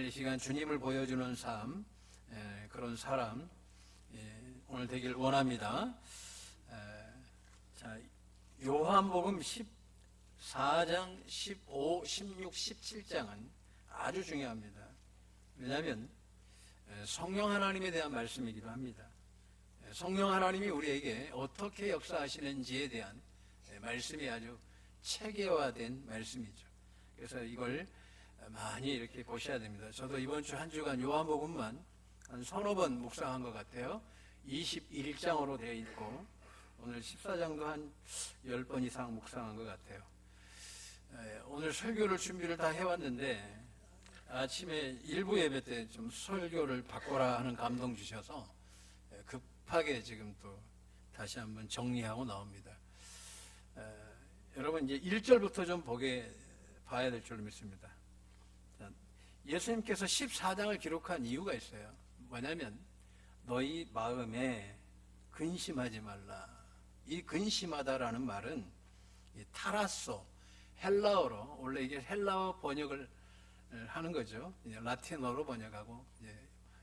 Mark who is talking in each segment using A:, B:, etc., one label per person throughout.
A: 오늘 이 시간 주님을 보여주는 삶, 그런 사람 오늘 되길 원합니다. 자, 요한복음 14장, 15, 16, 17장은 아주 중요합니다. 왜냐하면 성령 하나님에 대한 말씀이기도 합니다. 성령 하나님이 우리에게 어떻게 역사하시는지에 대한 말씀이 아주 체계화된 말씀이죠. 그래서 이걸 많이 이렇게 보셔야 됩니다. 저도 이번 주 한 주간 요한복음만 한 서너 번 묵상한 것 같아요. 21장으로 되어 있고 오늘 14장도 한 10번 이상 묵상한 것 같아요. 오늘 설교를 준비를 다 해왔는데 아침에 일부 예배 때 좀 설교를 바꿔라 하는 감동 주셔서 급하게 지금 또 다시 한번 정리하고 나옵니다. 여러분 이제 1절부터 좀 봐야 될 줄 믿습니다. 예수님께서 14장을 기록한 이유가 있어요. 뭐냐면 너희 마음에 근심하지 말라. 이 근심하다라는 말은 타라소, 헬라어로, 원래 이게 헬라어 번역을 하는 거죠. 라틴어로 번역하고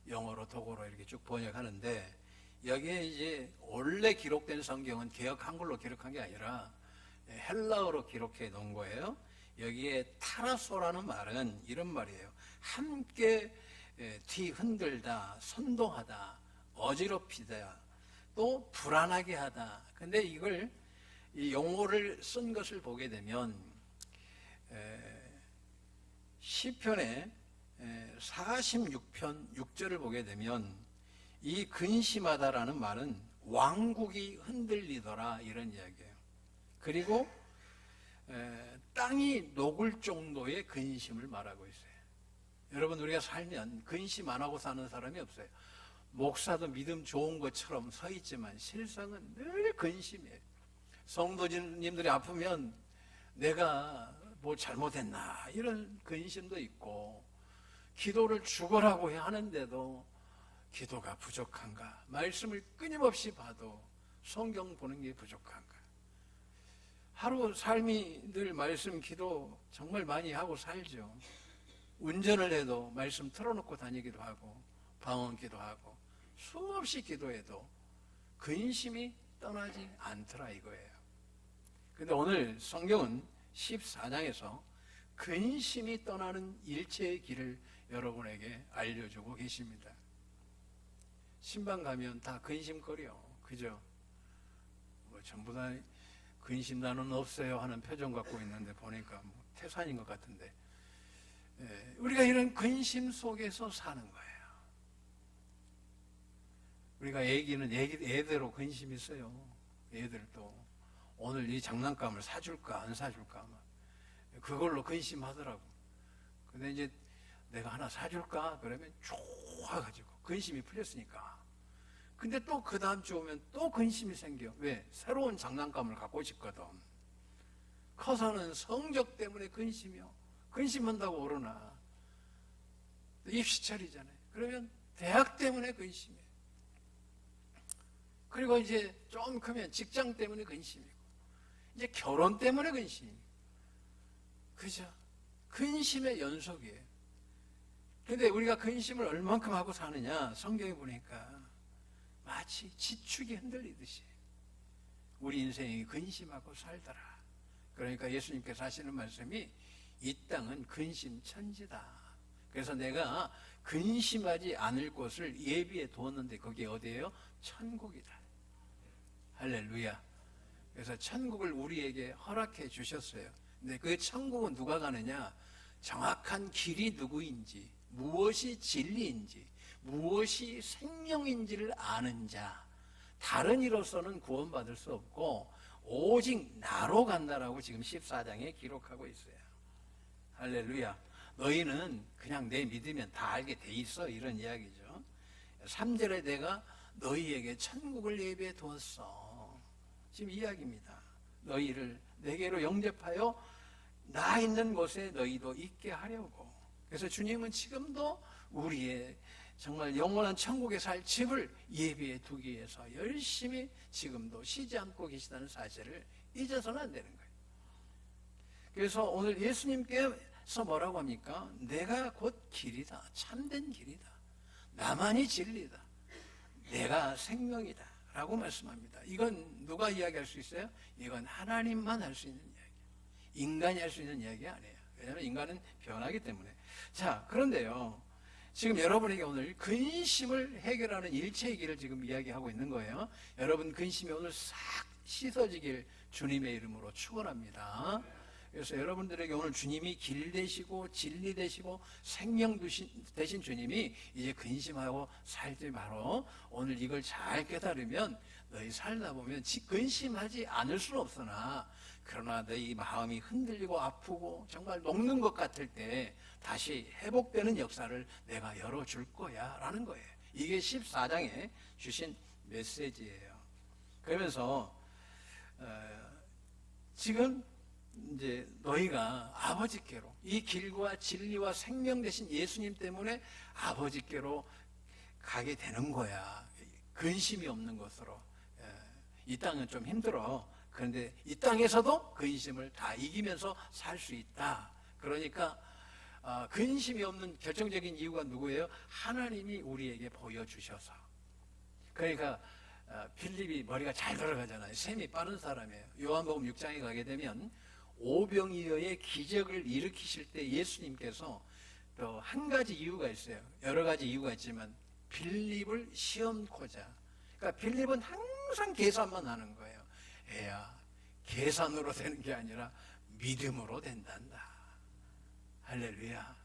A: 영어로, 독어로 이렇게 쭉 번역하는데 여기에 이제 원래 기록된 성경은 개역 한글로 기록한 게 아니라 헬라어로 기록해 놓은 거예요. 여기에 타라소라는 말은 이런 말이에요. 함께 뒤흔들다, 선동하다, 어지럽히다, 또 불안하게 하다. 근데 이걸 이 용어를 쓴 것을 보게 되면 시편의 46편 6절을 보게 되면 이 근심하다라는 말은 왕국이 흔들리더라 이런 이야기예요. 그리고 땅이 녹을 정도의 근심을 말하고 있어요. 여러분 우리가 살면 근심 안 하고 사는 사람이 없어요. 목사도 믿음 좋은 것처럼 서 있지만 실상은 늘 근심이에요. 성도님들이 아프면 내가 뭐 잘못했나 이런 근심도 있고, 기도를 죽으라고 하는데도 기도가 부족한가, 말씀을 끊임없이 봐도 성경 보는 게 부족한가, 하루 삶이 늘 말씀 기도 정말 많이 하고 살죠. 운전을 해도 말씀 틀어놓고 다니기도 하고 방언 기도하고 수없이 기도해도 근심이 떠나지 않더라 이거예요. 근데 오늘 성경은 14장에서 근심이 떠나는 일체의 길을 여러분에게 알려주고 계십니다. 신방 가면 다 근심거려, 그죠? 뭐 전부 다 근심 나는 없어요 하는 표정 갖고 있는데 보니까 뭐 태산인 것 같은데, 우리가 이런 근심 속에서 사는 거예요. 우리가 애대로 근심이 있어요. 애들도 오늘 이 장난감을 사줄까 안 사줄까 그걸로 근심하더라고. 근데 이제 내가 하나 사줄까 그러면 좋아가지고 근심이 풀렸으니까. 근데 또 그 다음 주 오면 또 근심이 생겨. 왜? 새로운 장난감을 갖고 싶거든. 커서는 성적 때문에 근심한다고 오르나. 입시철이잖아요. 그러면 대학 때문에 근심해. 그리고 이제 좀 크면 직장 때문에 근심이고, 이제 결혼 때문에 근심이고, 그죠? 근심의 연속이에요. 근데 우리가 근심을 얼만큼 하고 사느냐, 성경에 보니까 마치 지축이 흔들리듯이 우리 인생이 근심하고 살더라. 그러니까 예수님께서 하시는 말씀이 이 땅은 근심천지다. 그래서 내가 근심하지 않을 곳을 예비해 두었는데 그게 어디예요? 천국이다. 할렐루야. 그래서 천국을 우리에게 허락해 주셨어요. 근데 그 천국은 누가 가느냐? 정확한 길이 누구인지, 무엇이 진리인지, 무엇이 생명인지를 아는 자, 다른 이로서는 구원받을 수 없고 오직 나로 간다라고 지금 14장에 기록하고 있어요. 할렐루야. 너희는 그냥 내 믿으면 다 알게 돼 있어, 이런 이야기죠. 3절에 내가 너희에게 천국을 예비해 두었어, 지금 이야기입니다. 너희를 내게로 영접하여 나 있는 곳에 너희도 있게 하려고. 그래서 주님은 지금도 우리의 정말 영원한 천국에 살 집을 예비해 두기 위해서 열심히 지금도 쉬지 않고 계시다는 사실을 잊어서는 안 되는 거예요. 그래서 오늘 예수님께 그래서 뭐라고 합니까? 내가 곧 길이다. 참된 길이다. 나만이 진리다. 내가 생명이다. 라고 말씀합니다. 이건 누가 이야기할 수 있어요? 이건 하나님만 할 수 있는 이야기. 인간이 할 수 있는 이야기 아니에요. 왜냐하면 인간은 변하기 때문에. 자, 그런데요. 지금 여러분에게 오늘 근심을 해결하는 일체의 길을 지금 이야기하고 있는 거예요. 여러분 근심이 오늘 싹 씻어지길 주님의 이름으로 축원합니다. 그래서 여러분들에게 오늘 주님이 길 되시고 진리 되시고 생명 되신 주님이 이제 근심하고 살지 마라. 오늘 이걸 잘 깨달으면 너희 살다 보면 근심하지 않을 수는 없으나 그러나 너희 마음이 흔들리고 아프고 정말 녹는 것 같을 때 다시 회복되는 역사를 내가 열어줄 거야 라는 거예요. 이게 14장에 주신 메시지예요. 그러면서 지금 이제 너희가 아버지께로 이 길과 진리와 생명 되신 예수님 때문에 아버지께로 가게 되는 거야. 근심이 없는 것으로. 이 땅은 좀 힘들어. 그런데 이 땅에서도 근심을 다 이기면서 살 수 있다. 그러니까 근심이 없는 결정적인 이유가 누구예요? 하나님이 우리에게 보여주셔서. 그러니까 빌립이 머리가 잘 돌아가잖아요. 셈이 빠른 사람이에요. 요한복음 6장에 가게 되면 오병이어의 기적을 일으키실 때 예수님께서 또 한 가지 이유가 있어요. 여러 가지 이유가 있지만 빌립을 시험코자. 그러니까 빌립은 항상 계산만 하는 거예요. 애야, 계산으로 되는 게 아니라 믿음으로 된단다. 할렐루야.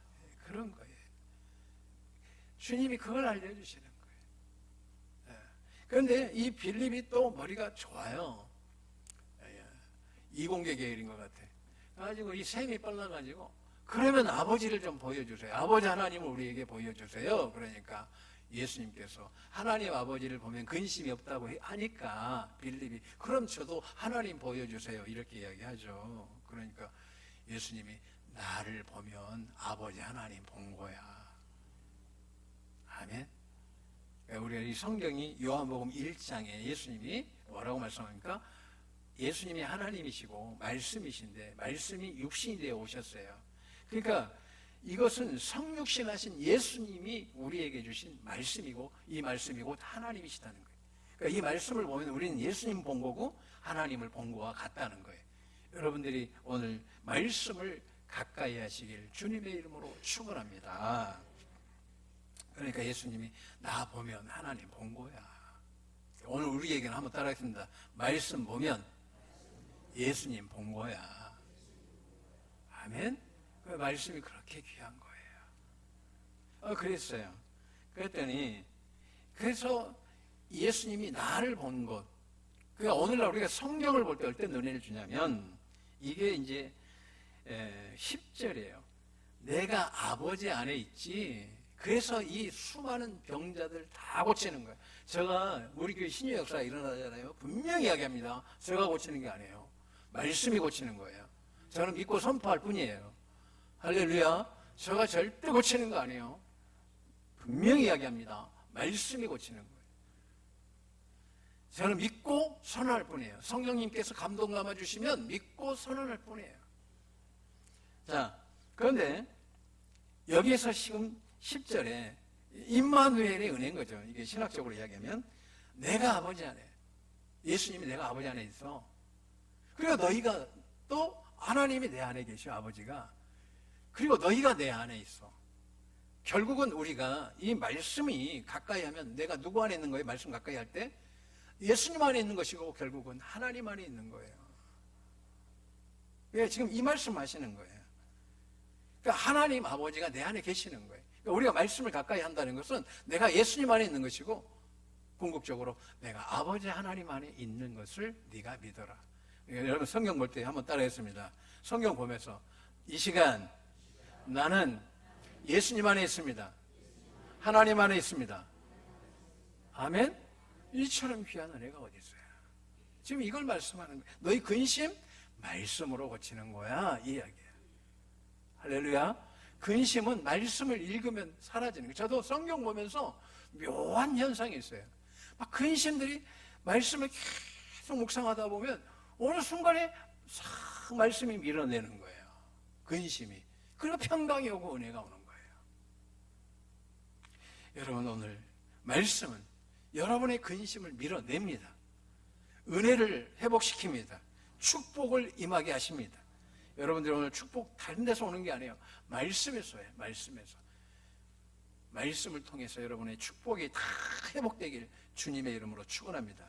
A: 그런 거예요. 주님이 그걸 알려주시는 거예요. 그런데 이 빌립이 또 머리가 좋아요. 이공계 계열인 것 같아. 가지고 이 셈이 빨라가지고 그러면 아버지를 좀 보여주세요. 아버지 하나님을 우리에게 보여주세요. 그러니까 예수님께서 하나님 아버지를 보면 근심이 없다고 하니까 빌립이 그럼 저도 하나님 보여주세요. 이렇게 이야기하죠. 그러니까 예수님이 나를 보면 아버지 하나님 본 거야. 아멘. 우리가 이 성경이 요한복음 1장에 예수님이 뭐라고 말씀합니까? 예수님이 하나님이시고 말씀이신데 말씀이 육신이 되어 오셨어요. 그러니까 이것은 성육신하신 예수님이 우리에게 주신 말씀이고 이 말씀이 곧 하나님이시다는 거예요. 그러니까 이 말씀을 보면 우리는 예수님 본 거고 하나님을 본 거와 같다는 거예요. 여러분들이 오늘 말씀을 가까이 하시길 주님의 이름으로 축원합니다. 그러니까 예수님이 나 보면 하나님 본 거야. 오늘 우리에게는 한번 따라하겠습니다. 말씀 보면 예수님 본 거야. 아멘? 그 말씀이 그렇게 귀한 거예요. 그랬어요. 그랬더니 그래서 예수님이 나를 본 것. 그러니까 오늘날 우리가 성경을 볼 때 어떤 은혜를 주냐면 이게 이제 10절이에요. 내가 아버지 안에 있지. 그래서 이 수많은 병자들 다 고치는 거예요. 제가 우리 교회 신유 역사가 일어나잖아요. 분명히 이야기합니다. 제가 고치는 게 아니에요. 말씀이 고치는 거예요. 저는 믿고 선포할 뿐이에요. 할렐루야. 제가 절대 고치는 거 아니에요. 분명히 이야기합니다. 말씀이 고치는 거예요. 저는 믿고 선언할 뿐이에요. 성령님께서 감동 감아주시면 믿고 선언할 뿐이에요. 자, 그런데 여기에서 지금 10절에 임마누엘의 은혜인 거죠. 이게 신학적으로 이야기하면 내가 아버지 안에, 예수님이 내가 아버지 안에 있어. 그리고 너희가 또 하나님이 내 안에 계셔, 아버지가. 그리고 너희가 내 안에 있어. 결국은 우리가 이 말씀이 가까이 하면 내가 누구 안에 있는 거예요? 말씀 가까이 할 때 예수님 안에 있는 것이고 결국은 하나님 안에 있는 거예요. 왜 지금 이 말씀 하시는 거예요? 그러니까 하나님 아버지가 내 안에 계시는 거예요. 그러니까 우리가 말씀을 가까이 한다는 것은 내가 예수님 안에 있는 것이고 궁극적으로 내가 아버지 하나님 안에 있는 것을 네가 믿어라. 그러니까 여러분 성경 볼 때 한번 따라했습니다. 성경 보면서 이 시간 나는 예수님 안에 있습니다. 하나님 안에 있습니다. 아멘? 이처럼 귀한 은혜가 어디 있어요? 지금 이걸 말씀하는 거예요. 너희 근심 말씀으로 고치는 거야, 이 이야기예요. 할렐루야. 근심은 말씀을 읽으면 사라지는 거예요. 저도 성경 보면서 묘한 현상이 있어요. 막 근심들이 말씀을 계속 묵상하다 보면 어느 순간에 싹 말씀이 밀어내는 거예요. 근심이. 그리고 평강이 오고 은혜가 오는 거예요. 여러분, 오늘 말씀은 여러분의 근심을 밀어냅니다. 은혜를 회복시킵니다. 축복을 임하게 하십니다. 여러분들 오늘 축복 다른 데서 오는 게 아니에요. 말씀에서 해요. 말씀에서. 말씀을 통해서 여러분의 축복이 다 회복되길 주님의 이름으로 축원합니다.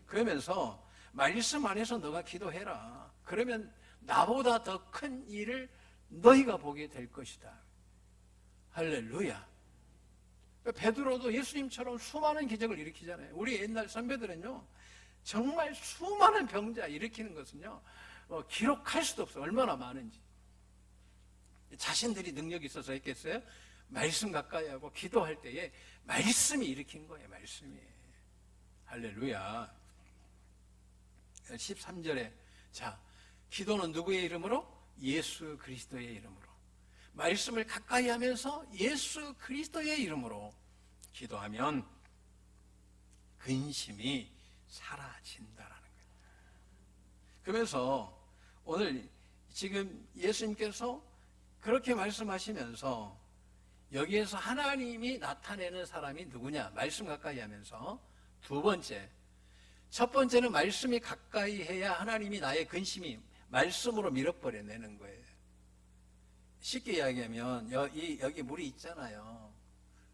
A: 그러면서 말씀 안에서 너가 기도해라. 그러면 나보다 더 큰 일을 너희가 보게 될 것이다. 할렐루야. 베드로도 예수님처럼 수많은 기적을 일으키잖아요. 우리 옛날 선배들은요, 정말 수많은 병자 일으키는 것은요, 기록할 수도 없어요. 얼마나 많은지. 자신들이 능력이 있어서 했겠어요? 말씀 가까이 하고 기도할 때에 말씀이 일으킨 거예요. 말씀이. 할렐루야. 13절에 자, 기도는 누구의 이름으로? 예수 그리스도의 이름으로. 말씀을 가까이 하면서 예수 그리스도의 이름으로 기도하면 근심이 사라진다라는 거예요. 그러면서 오늘 지금 예수님께서 그렇게 말씀하시면서 여기에서 하나님이 나타내는 사람이 누구냐? 말씀 가까이 하면서 두 번째, 첫 번째는 말씀이 가까이 해야 하나님이 나의 근심이 말씀으로 밀어버려내는 거예요. 쉽게 이야기하면 여기 물이 있잖아요.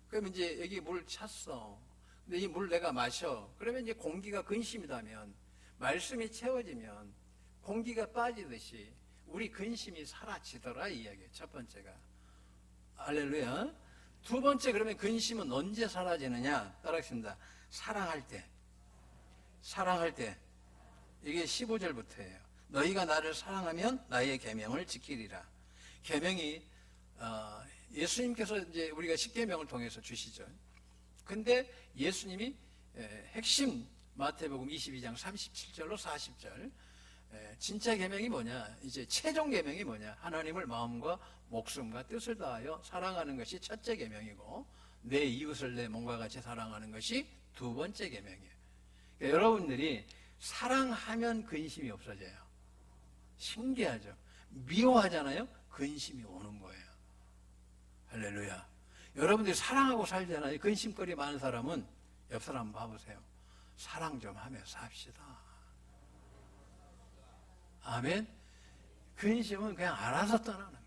A: 그러면 이제 여기 물 찼어. 근데 이 물 내가 마셔. 그러면 이제 공기가 근심이다면 말씀이 채워지면 공기가 빠지듯이 우리 근심이 사라지더라 이 이야기예요. 첫 번째가. 할렐루야. 두 번째, 그러면 근심은 언제 사라지느냐? 따라하겠습니다. 사랑할 때. 사랑할 때. 이게 15절부터예요. 너희가 나를 사랑하면 나의 계명을 지키리라. 계명이 예수님께서 이제 우리가 십계명을 통해서 주시죠. 근데 예수님이 핵심 마태복음 22장 37절로 40절 진짜 계명이 뭐냐? 이제 최종 계명이 뭐냐? 하나님을 마음과 목숨과 뜻을 다하여 사랑하는 것이 첫째 계명이고 내 이웃을 내 몸과 같이 사랑하는 것이 두 번째 계명이에요. 그러니까 여러분들이 사랑하면 근심이 없어져요. 신기하죠? 미워하잖아요? 근심이 오는 거예요. 할렐루야. 여러분들이 사랑하고 살잖아요. 근심거리 많은 사람은 옆 사람 한번 봐보세요. 사랑 좀 하며 삽시다. 아멘. 근심은 그냥 알아서 떠나는 거예요.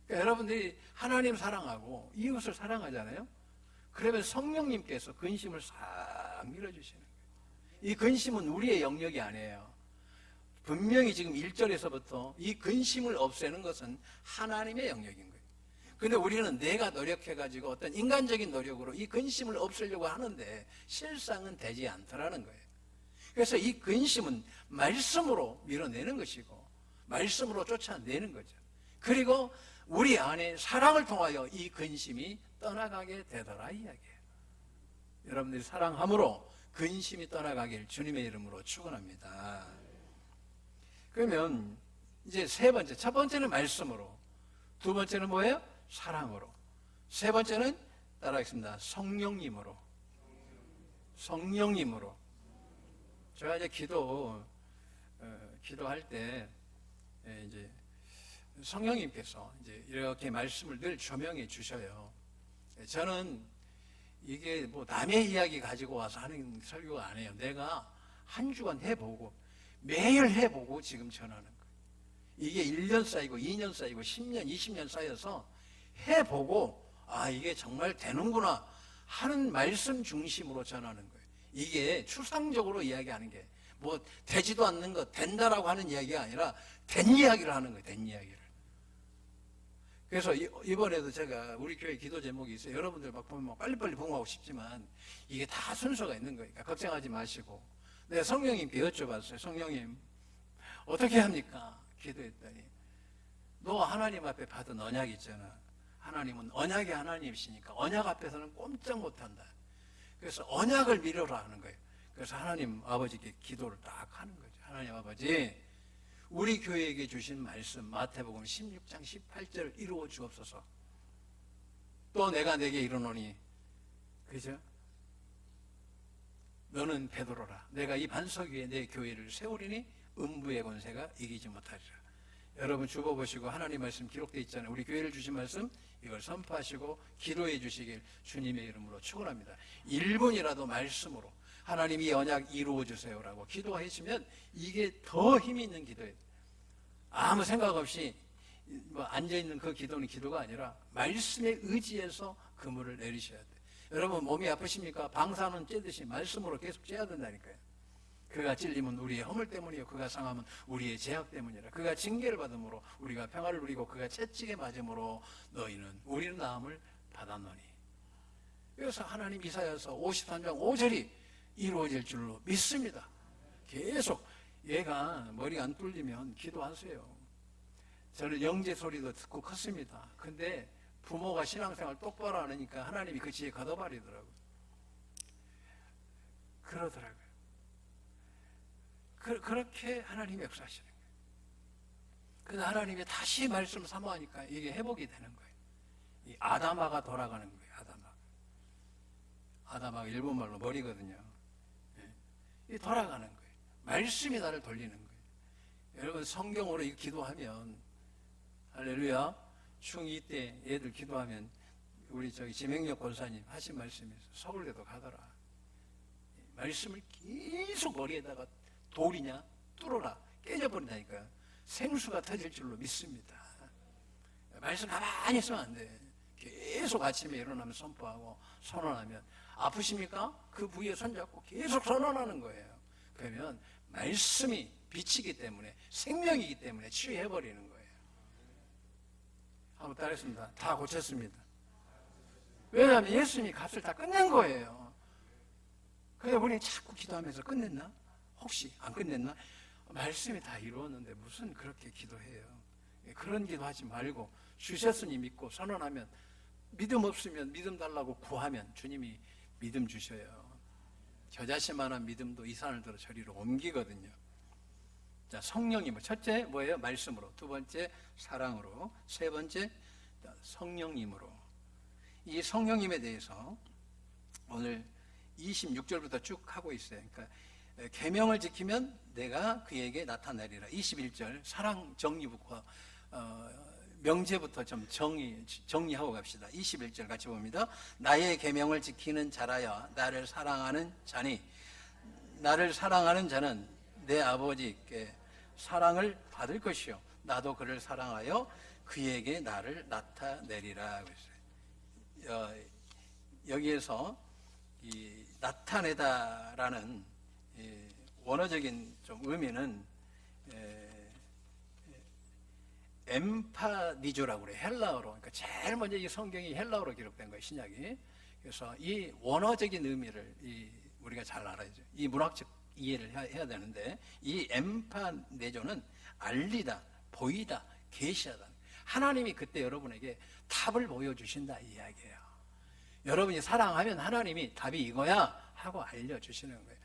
A: 그러니까 여러분들이 하나님 사랑하고 이웃을 사랑하잖아요. 그러면 성령님께서 근심을 싹 밀어주시는 거예요. 이 근심은 우리의 영역이 아니에요. 분명히 지금 1절에서부터 이 근심을 없애는 것은 하나님의 영역인 거예요. 근데 우리는 내가 노력해가지고 어떤 인간적인 노력으로 이 근심을 없애려고 하는데 실상은 되지 않더라는 거예요. 그래서 이 근심은 말씀으로 밀어내는 것이고 말씀으로 쫓아내는 거죠. 그리고 우리 안에 사랑을 통하여 이 근심이 떠나가게 되더라 이 이야기예요. 여러분들이 사랑함으로 근심이 떠나가길 주님의 이름으로 축원합니다. 그러면 이제 세 번째, 첫 번째는 말씀으로, 두 번째는 뭐예요? 사랑으로, 세 번째는 따라하겠습니다. 성령님으로. 성령님으로. 제가 이제 기도할 때 이제 성령님께서 이제 이렇게 말씀을 늘 조명해 주셔요. 저는 이게 뭐 남의 이야기 가지고 와서 하는 설교가 아니에요. 내가 한 주간 해보고 매일 해보고 지금 전하는 거예요. 이게 1년 쌓이고 2년 쌓이고 10년, 20년 쌓여서 해보고 이게 정말 되는구나 하는 말씀 중심으로 전하는 거예요. 이게 추상적으로 이야기하는 게 뭐 되지도 않는 것 된다라고 하는 이야기가 아니라 된 이야기를 하는 거예요. 된 이야기를. 그래서 이번에도 제가 우리 교회 기도 제목이 있어요. 여러분들 막 보면 빨리빨리 봉하고 싶지만 이게 다 순서가 있는 거니까 걱정하지 마시고, 내가 성령님께 여쭤봤어요. 성령님 어떻게 합니까? 기도했더니 너 하나님 앞에 받은 언약 있잖아. 하나님은 언약의 하나님이시니까 언약 앞에서는 꼼짝 못한다. 그래서 언약을 밀어라 하는 거예요. 그래서 하나님 아버지께 기도를 딱 하는 거죠. 하나님 아버지, 우리 교회에게 주신 말씀 마태복음 16장 18절 이루어 주옵소서. 또 내가 내게 이르노니, 그죠? 너는 베드로라. 내가 이 반석 위에 내 교회를 세우리니 음부의 권세가 이기지 못하리라. 여러분 주보 보시고 하나님 말씀 기록되어 있잖아요. 우리 교회를 주신 말씀 이걸 선포하시고 기도해 주시길 주님의 이름으로 축원합니다. 1분이라도 말씀으로 하나님 이 언약 이루어 주세요라고 기도해 주시면 이게 더 힘이 있는 기도예요. 아무 생각 없이 앉아있는 그 기도는 기도가 아니라 말씀에 의지해서 그물을 내리셔야 돼요. 여러분 몸이 아프십니까? 방사는 째듯이 말씀으로 계속 째야 된다니까요. 그가 찔림은 우리의 허물 때문이요 그가 상함은 우리의 죄악 때문이라. 그가 징계를 받음으로 우리가 평화를 누리고 그가 채찍에 맞음으로 우리는 나음을 받았노니. 그래서 하나님 이사야서 53장 5절이 이루어질 줄로 믿습니다. 계속 얘가 머리가 안 뚫리면 기도하세요. 저는 영제 소리도 듣고 컸습니다. 근데 부모가 신앙생활 똑바로 안 하니까 하나님이 그 지혜 걷어버리더라고요. 그러더라고요. 그렇게 하나님이 역사하시는 거예요. 그래서 하나님이 다시 말씀 사모하니까 이게 회복이 되는 거예요. 이 아다마가 돌아가는 거예요. 아다마가 일본말로 머리거든요. 이 돌아가는 거예요. 말씀이 나를 돌리는 거예요. 여러분 성경으로 이거 기도하면 할렐루야 중2 때 애들 기도하면 우리 지명력 권사님 하신 말씀이 서울대도 가더라. 말씀을 계속 머리에다가 돌이냐 뚫어라 깨져버린다니까요. 생수가 터질 줄로 믿습니다. 말씀 가만히 있으면 안 돼. 계속 아침에 일어나면 선포하고 선언하면 아프십니까? 그 부위에 손잡고 계속 선언하는 거예요. 그러면 말씀이 빛이기 때문에 생명이기 때문에 치유해버리는 거예요. 한번 따라했습니다. 다 고쳤습니다. 왜냐하면 예수님이 값을 다 끝낸 거예요. 그런데 우리는 자꾸 기도하면서 끝냈나? 혹시 안 끝냈나? 말씀이 다 이루었는데 무슨 그렇게 기도해요. 그런 기도하지 말고 주셨으니 믿고 선언하면 믿음 없으면 믿음 달라고 구하면 주님이 믿음 주셔요. 저 자신만한 믿음도 이 산을 들어 저리로 옮기거든요. 자, 성령이 첫째 뭐예요? 말씀으로. 두 번째 사랑으로. 세 번째 성령님으로. 이 성령님에 대해서 오늘 26절부터 쭉 하고 있어요. 그러니까 계명을 지키면 내가 그에게 나타내리라. 21절 사랑 정리부터 명제부터 좀 정리하고 갑시다. 21절 같이 봅니다. 나의 계명을 지키는 자라야 나를 사랑하는 자니 나를 사랑하는 자는 내 아버지께 사랑을 받을 것이요 나도 그를 사랑하여 그에게 나를 나타내리라. 여기에서 이 나타내다라는 원어적인 좀 의미는 엠파니조라고 그래요. 헬라어로. 그러니까 제일 먼저 이 성경이 헬라어로 기록된 거예요. 신약이. 그래서 이 원어적인 의미를 우리가 잘 알아야죠. 이 문학적 이해를 해야 되는데 이 엠파네조는 알리다, 보이다, 계시하다. 하나님이 그때 여러분에게 답을 보여주신다 이 이야기예요. 여러분이 사랑하면 하나님이 답이 이거야 하고 알려주시는 거예요.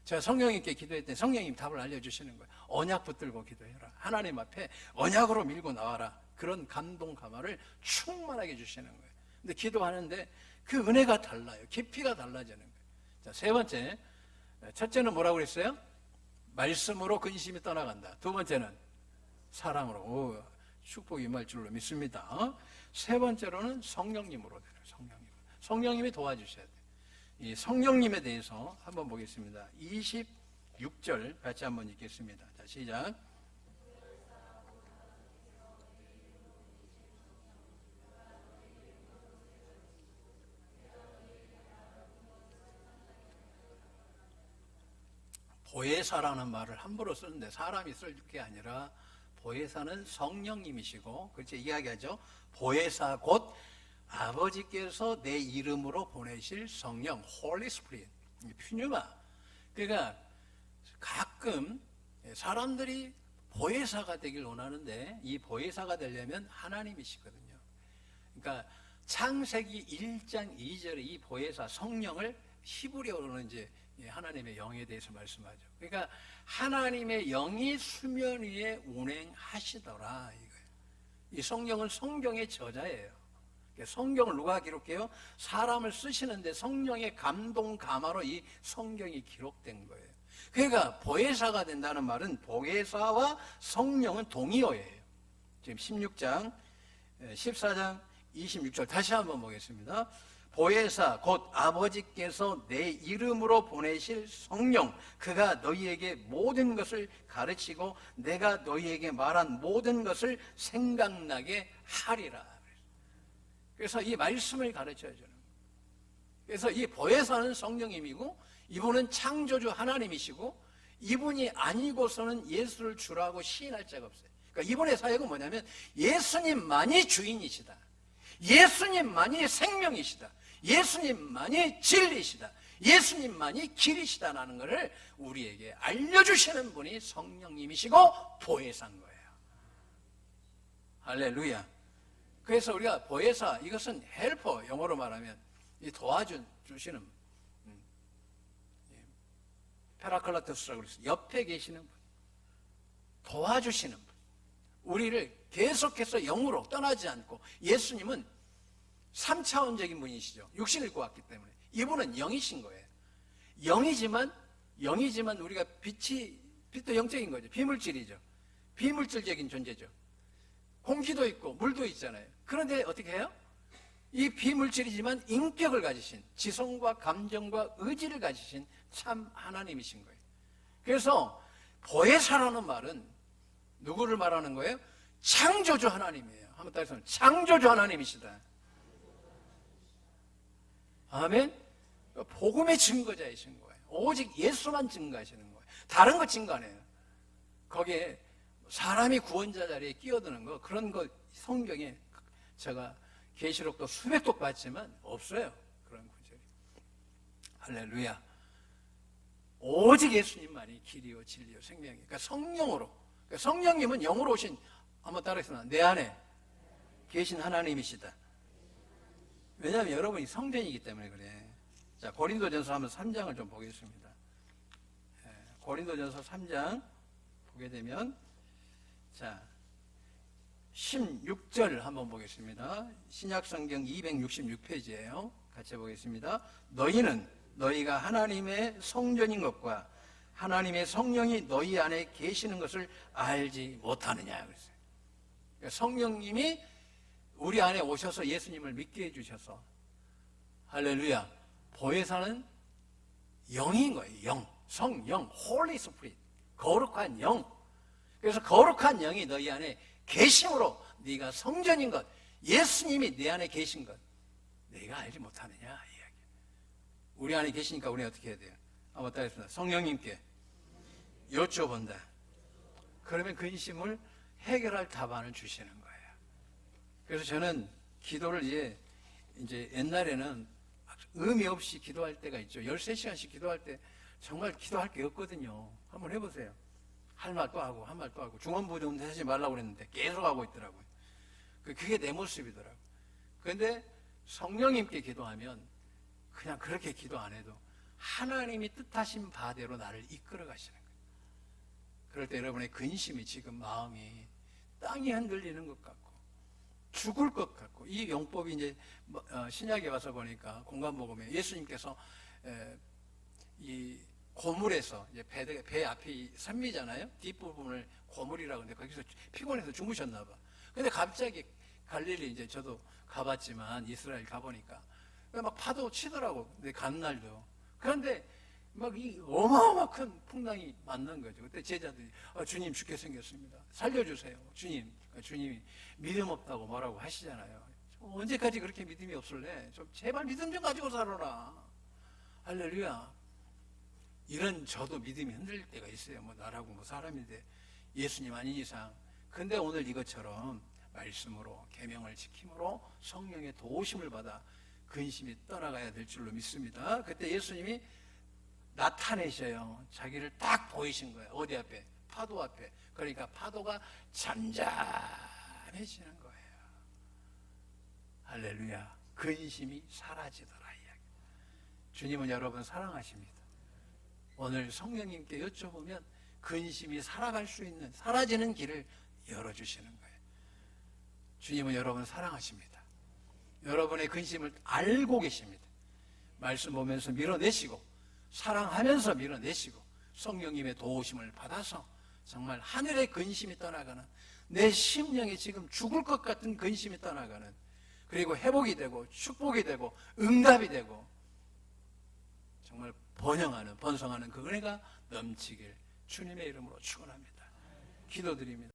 A: 제가 성령님께 기도했더니 성령님 답을 알려주시는 거예요. 언약 붙들고 기도해라. 하나님 앞에 언약으로 밀고 나와라. 그런 감동 감화를 충만하게 주시는 거예요. 근데 기도하는데 그 은혜가 달라요. 깊이가 달라지는 거예요. 자, 세 번째, 첫째는 뭐라고 그랬어요? 말씀으로 근심이 떠나간다. 두 번째는 사랑으로 축복이 임할 줄로 믿습니다. 세 번째로는 성령님으로 되는 성령님이 도와주셔야 돼요. 이 성령님에 대해서 한번 보겠습니다. 26절 같이 한번 읽겠습니다. 자, 시작. 보혜사라는 말을 함부로 쓰는데 사람이 쓸 게 아니라 보혜사는 성령님이시고 그렇게 이야기하죠. 보혜사 곧 아버지께서 내 이름으로 보내실 성령 Holy Spirit 퓨뉴마. 그러니까 가끔 사람들이 보혜사가 되길 원하는데 이 보혜사가 되려면 하나님이시거든요. 그러니까 창세기 1장 2절에 이 보혜사 성령을 히브리어로는 이제 하나님의 영에 대해서 말씀하죠. 그러니까 하나님의 영이 수면 위에 운행하시더라 이거예요. 이 성령은 성경의 저자예요. 성경을 누가 기록해요? 사람을 쓰시는데 성령의 감동 감화로 이 성경이 기록된 거예요. 그러니까 보혜사가 된다는 말은 보혜사와 성령은 동의어예요. 지금 16장, 14장, 26절 다시 한번 보겠습니다. 보혜사 곧 아버지께서 내 이름으로 보내실 성령, 그가 너희에게 모든 것을 가르치고 내가 너희에게 말한 모든 것을 생각나게 하리라. 그래서 이 말씀을 가르쳐야 주는 거예요. 그래서 이 보혜사는 성령님이고 이분은 창조주 하나님이시고 이분이 아니고서는 예수를 주라고 시인할 자가 없어요. 그러니까 이분의 사역은 뭐냐면 예수님만이 주인이시다, 예수님만이 생명이시다, 예수님만이 진리시다, 예수님만이 길이시다라는 것을 우리에게 알려주시는 분이 성령님이시고 보혜사인 거예요. 할렐루야. 그래서 우리가 보혜사, 이것은 헬퍼, 영어로 말하면 도와주시는 페라클라토스라고 그랬어요. 옆에 계시는 분, 도와주시는 분, 우리를 계속해서 영으로 떠나지 않고, 예수님은 3차원적인 분이시죠. 육신을 입고 왔기 때문에. 이분은 영이신 거예요. 영이지만 우리가 빛도 영적인 거죠. 비물질이죠. 비물질적인 존재죠. 공기도 있고 물도 있잖아요. 그런데 어떻게 해요? 이 비물질이지만 인격을 가지신, 지성과 감정과 의지를 가지신 참 하나님이신 거예요. 그래서 보혜사라는 말은 누구를 말하는 거예요? 창조주 하나님이에요. 한번 따라서 창조주 하나님이시다. 아멘. 복음의 증거자이신 거예요. 오직 예수만 증거하시는 거예요. 다른 거 증거 안 해요. 거기에 사람이 구원자 자리에 끼어드는 거, 그런 거 성경에 제가 계시록도 수백 독 봤지만 없어요. 그런 구절이. 할렐루야. 오직 예수님만이 길이요 진리요 생명이에요. 그러니까 성령으로, 그러니까 성령님은 영으로 오신, 한번 따라해서 내 안에 계신 하나님이시다. 왜냐하면 여러분이 성전이기 때문에 그래. 자, 고린도전서 한번 3장을 좀 보겠습니다. 고린도전서 3장 보게 되면, 자, 16절 한번 보겠습니다. 신약성경 266페이지예요. 같이 보겠습니다. 너희는 너희가 하나님의 성전인 것과 하나님의 성령이 너희 안에 계시는 것을 알지 못하느냐 그랬어요. 그러니까 성령님이 우리 안에 오셔서 예수님을 믿게 해주셔서, 할렐루야, 보혜사는 영인 거예요. 영, 성령, 홀리 스피릿, 거룩한 영. 그래서 거룩한 영이 너희 안에 계심으로 네가 성전인 것, 예수님이 내 안에 계신 것 내가 알지 못하느냐 이야기. 우리 안에 계시니까 우리 어떻게 해야 돼요? 한번 따라해보겠습니다. 성령님께 여쭤본다. 그러면 근심을 해결할 답안을 주시는 거예요. 그래서 저는 기도를 이제 옛날에는 의미 없이 기도할 때가 있죠. 13시간씩 기도할 때 정말 기도할 게 없거든요. 한번 해보세요. 할 말도 하고 한 말도 하고, 중언부정도 하지 말라고 그랬는데 계속 하고 있더라고요. 그게 내 모습이더라고요. 그런데 성령님께 기도하면 그냥 그렇게 기도 안 해도 하나님이 뜻하신 바대로 나를 이끌어 가시는 거예요. 그럴 때 여러분의 근심이, 지금 마음이 땅이 흔들리는 것 같고 죽을 것 같고, 이 용법이 이제 신약에 와서 보니까 공간복음에 예수님께서 이 고물에서, 이제 배 앞이 선미잖아요. 뒷부분을 고물이라고 하는데 거기서 피곤해서 주무셨나 봐. 근데 갑자기 갈릴리, 이제 저도 가봤지만 이스라엘 가보니까 막 파도 치더라고. 근데 간 날도. 그런데 막 이 어마어마 큰 풍랑이 만난 거죠. 그때 제자들이 주님 죽게 생겼습니다. 살려주세요. 주님이 믿음 없다고 뭐라고 하시잖아요. 언제까지 그렇게 믿음이 없을래? 좀 제발 믿음 좀 가지고 살아라. 할렐루야. 이런 저도 믿음이 흔들릴 때가 있어요. 뭐 나라고 뭐 사람인데 예수님 아닌 이상. 근데 오늘 이것처럼 말씀으로 계명을 지킴으로 성령의 도우심을 받아 근심이 떠나가야 될 줄로 믿습니다. 그때 예수님이 나타내셔요. 자기를 딱 보이신 거예요. 어디 앞에? 파도 앞에. 그러니까 파도가 잠잠해지는 거예요. 할렐루야. 근심이 사라지더라 이야기. 주님은 여러분 사랑하십니다. 오늘 성령님께 여쭤보면 근심이 살아갈 수 있는, 사라지는 길을 열어주시는 거예요. 주님은 여러분 사랑하십니다. 여러분의 근심을 알고 계십니다. 말씀 보면서 밀어내시고, 사랑하면서 밀어내시고, 성령님의 도우심을 받아서 정말 하늘의 근심이 떠나가는, 내 심령이 지금 죽을 것 같은 근심이 떠나가는, 그리고 회복이 되고 축복이 되고 응답이 되고 정말 번성하는 그 은혜가 넘치길 주님의 이름으로 축원합니다. 기도드립니다.